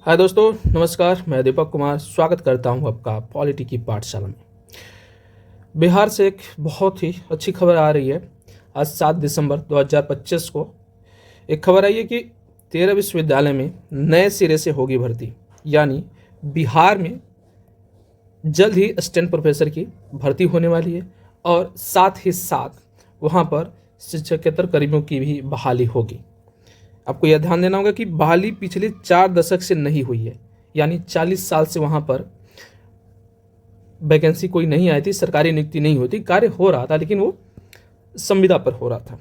हाय दोस्तों, नमस्कार। मैं दीपक कुमार स्वागत करता हूं आपका पॉलिटी की पाठशाला में। बिहार से एक बहुत ही अच्छी खबर आ रही है। आज 7 दिसंबर 2025 को एक खबर आई है कि 13 विश्वविद्यालय में नए सिरे से होगी भर्ती। यानी बिहार में जल्द ही असिस्टेंट प्रोफेसर की भर्ती होने वाली है और साथ ही साथ वहाँ पर शिक्षकेतर कर्मियों की भी बहाली होगी। आपको यह ध्यान देना होगा कि बहाली पिछले 4 दशक से नहीं हुई है। यानी 40 साल से वहां पर वैकेंसी कोई नहीं आई थी, सरकारी नियुक्ति नहीं होती, कार्य हो रहा था लेकिन वो संविदा पर हो रहा था।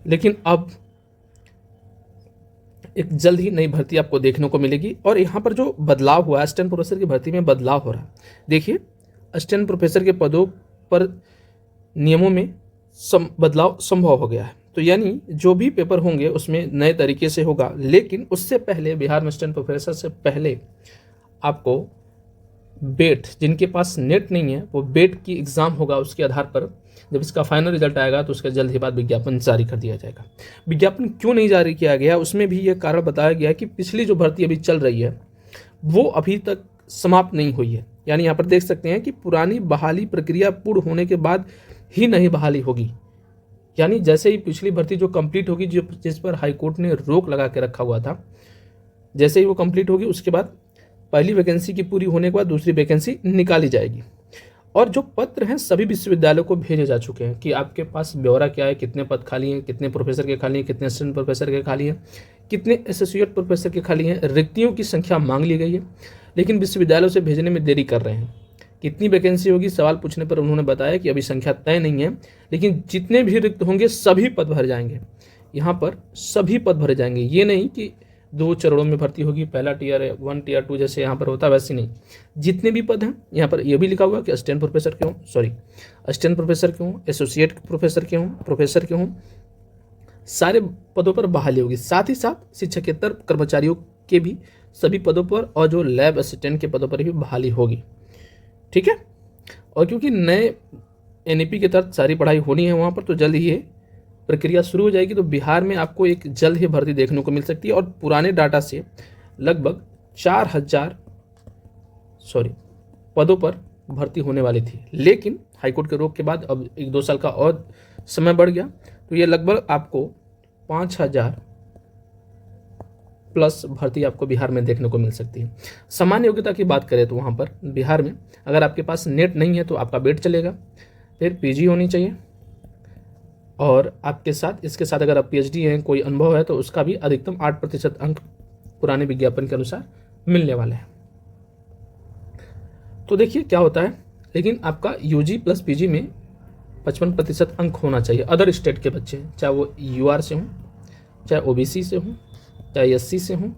लेकिन अब एक जल्द ही नई भर्ती आपको देखने को मिलेगी और यहाँ पर जो बदलाव हुआ है, असिस्टेंट प्रोफेसर की भर्ती में बदलाव हो रहा है। देखिए, असिस्टेंट प्रोफेसर के पदों पर नियमों में बदलाव संभव हो गया है। तो यानी जो भी पेपर होंगे उसमें नए तरीके से होगा, लेकिन उससे पहले बिहार में असिस्टेंट प्रोफेसर से पहले आपको बेट, जिनके पास नेट नहीं है वो बेट की एग्ज़ाम होगा। उसके आधार पर जब इसका फाइनल रिजल्ट आएगा तो उसके जल्द ही बाद विज्ञापन जारी कर दिया जाएगा। विज्ञापन क्यों नहीं जारी किया गया, उसमें भी ये कारण बताया गया है कि पिछली जो भर्ती अभी चल रही है वो अभी तक समाप्त नहीं हुई है। यानी यहाँ पर देख सकते हैं कि पुरानी बहाली प्रक्रिया पूर्ण होने के बाद ही नई बहाली होगी। यानी जैसे ही पिछली भर्ती जो कंप्लीट होगी, जो जिस पर हाईकोर्ट ने रोक लगा के रखा हुआ था, जैसे ही वो कंप्लीट होगी उसके बाद पहली वैकेंसी की पूरी होने के बाद दूसरी वैकेंसी निकाली जाएगी। और जो पत्र हैं सभी विश्वविद्यालयों को भेजे जा चुके हैं कि आपके पास ब्यौरा क्या है, कितने पद खाली हैं, कितने प्रोफेसर के खाली हैं, कितने असिस्टेंट प्रोफेसर के खाली हैं, कितने एसोसिएट प्रोफेसर के खाली हैं। रिक्तियों की संख्या मांग ली गई है, लेकिन विश्वविद्यालयों से भेजने में देरी कर रहे हैं। कितनी वैकेंसी होगी, सवाल पूछने पर उन्होंने बताया कि अभी संख्या तय नहीं है, लेकिन जितने भी रिक्त होंगे सभी पद भर जाएंगे। यहाँ पर सभी पद भरे जाएंगे। ये नहीं कि 2 चरणों में भर्ती होगी, पहला टीयर 1 टीयर 2 जैसे यहाँ पर होता है, वैसे नहीं। जितने भी पद हैं यहाँ पर यह भी लिखा हुआ कि असिस्टेंट प्रोफेसर के हों, एसोसिएट प्रोफेसर के हों, प्रोफेसर के हों, सारे पदों पर बहाली होगी। साथ ही साथ शिक्षकेतर कर्मचारियों के भी सभी पदों पर और जो लैब असिस्टेंट के पदों पर भी बहाली होगी। ठीक है। और क्योंकि नए एनईपी के तहत सारी पढ़ाई होनी है वहाँ पर, तो जल्द ही ये प्रक्रिया शुरू हो जाएगी। तो बिहार में आपको एक जल्द ही भर्ती देखने को मिल सकती है। और पुराने डाटा से लगभग 4,000 पदों पर भर्ती होने वाली थी, लेकिन हाईकोर्ट के रोक के बाद अब 1-2 साल का और समय बढ़ गया, तो ये लगभग आपको 5,000 प्लस भर्ती आपको बिहार में देखने को मिल सकती है। सामान्य योग्यता की बात करें तो वहाँ पर बिहार में अगर आपके पास नेट नहीं है तो आपका बेट चलेगा, फिर पीजी होनी चाहिए, और आपके साथ इसके साथ अगर आप पीएचडी हैं, कोई अनुभव है, तो उसका भी अधिकतम 8% अंक पुराने विज्ञापन के अनुसार मिलने वाले हैं। तो देखिए क्या होता है। लेकिन आपका यूजी प्लस पीजी में 55% अंक होना चाहिए। अदर स्टेट के बच्चे, चाहे वो यूआर से हों, चाहे ओबीसी से हों, चाहे एससी से हों,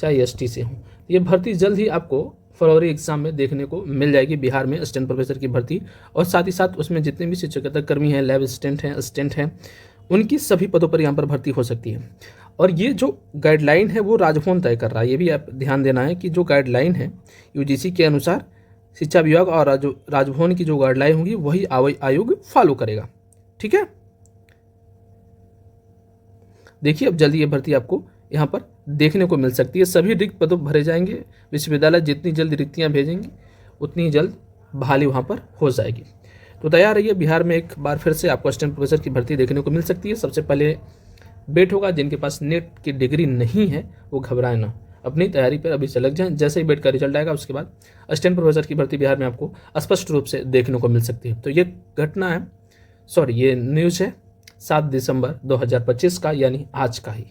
चाहे एसटी से हों, ये भर्ती जल्द ही आपको फरवरी एग्जाम में देखने को मिल जाएगी बिहार में असिस्टेंट प्रोफेसर की भर्ती। और साथ ही साथ उसमें जितने भी शिक्षकेतर कर्मी हैं, लैब असिस्टेंट हैं, उनकी सभी पदों पर यहाँ पर भर्ती हो सकती है। और ये जो गाइडलाइन है वो राजभवन तय कर रहा है। ये भी आप ध्यान देना है कि जो गाइडलाइन है यूजीसी के अनुसार शिक्षा विभाग और राजभवन की जो गाइडलाइन होगी वही आयोग फॉलो करेगा। ठीक है। देखिए, अब जल्दी ये भर्ती आपको यहाँ पर देखने को मिल सकती है। सभी रिक्त पदों भरे जाएंगे। विश्वविद्यालय जितनी जल्द रिक्तियाँ भेजेंगे उतनी ही जल्द बहाली वहाँ पर हो जाएगी। तो तैयार रहिए, बिहार में एक बार फिर से आपको असिस्टेंट प्रोफेसर की भर्ती देखने को मिल सकती है। सबसे पहले बेट होगा। जिनके पास नेट की डिग्री नहीं है वो घबराए ना, अपनी तैयारी पर अभी से लग जाएं। जैसे ही बेट का रिजल्ट आएगा उसके बाद असिस्टेंट प्रोफेसर की भर्ती बिहार में आपको स्पष्ट रूप से देखने को मिल सकती है। तो ये घटना है, ये न्यूज़ है 7 दिसंबर 2025 का, यानी आज का ही।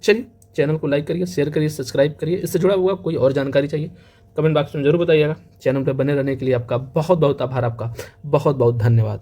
चलिए, चैनल को लाइक करिए, शेयर करिए, सब्सक्राइब करिए। इससे जुड़ा हुआ कोई और जानकारी चाहिए कमेंट बॉक्स में जरूर बताइएगा। चैनल पर बने रहने के लिए आपका बहुत बहुत आभार, आपका बहुत बहुत धन्यवाद।